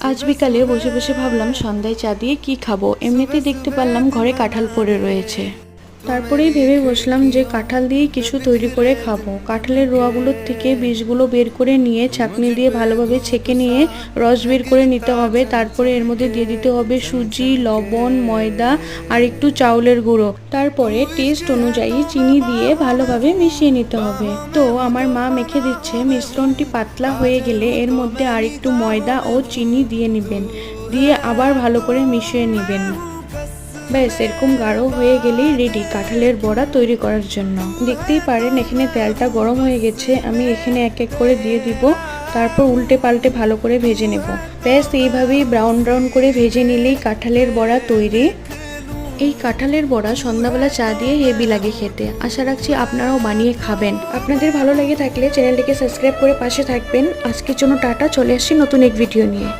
আজ বিকালে বসে বসে ভাবলাম সন্ধ্যায় চা দিয়ে কি খাবো। এমনিতেই দেখতে পারলাম ঘরে কাঁঠাল পড়ে রয়েছে। তারপরেই ভেবে বসলাম যে কাঁঠাল দিয়েই কিছু তৈরি করে খাবো। কাঁঠালের রোয়াগুলোর থেকে বীজগুলো বের করে নিয়ে ছাঁকনি দিয়ে ভালোভাবে ছেঁকে নিয়ে রস বের করে নিতে হবে। তারপরে এর মধ্যে দিয়ে দিতে হবে সুজি, লবণ, ময়দা আর একটু চাউলের গুঁড়ো। তারপরে টেস্ট অনুযায়ী চিনি দিয়ে ভালোভাবে মিশিয়ে নিতে হবে। তো আমার মা মেখে দিচ্ছে। মিশ্রণটি পাতলা হয়ে গেলে এর মধ্যে আর একটু ময়দা ও চিনি দিয়ে নেবেন, দিয়ে আবার ভালো করে মিশিয়ে নেবেন। ব্যাস এরকম গাঢ় হয়ে গেলেই রেডি কাঁঠালের বড়া তৈরি করার জন্য। দেখতেই পারেন এখানে তেলটা গরম হয়ে গেছে। আমি এখানে এক এক করে দিয়ে দিব, তারপর উল্টে পাল্টে ভালো করে ভেজে নেব। ব্যাস এইভাবেই ব্রাউন ব্রাউন করে ভেজে নিলেই কাঁঠালের বড়া তৈরি। এই কাঁঠালের বড়া সন্ধ্যাবেলা চা দিয়ে হেভি লাগে খেতে। আশা রাখছি আপনারাও বানিয়ে খাবেন। আপনাদের ভালো লেগে থাকলে চ্যানেলটিকে সাবস্ক্রাইব করে পাশে থাকবেন। আজকের জন্য টাটা, চলে আসছি নতুন এক ভিডিও নিয়ে।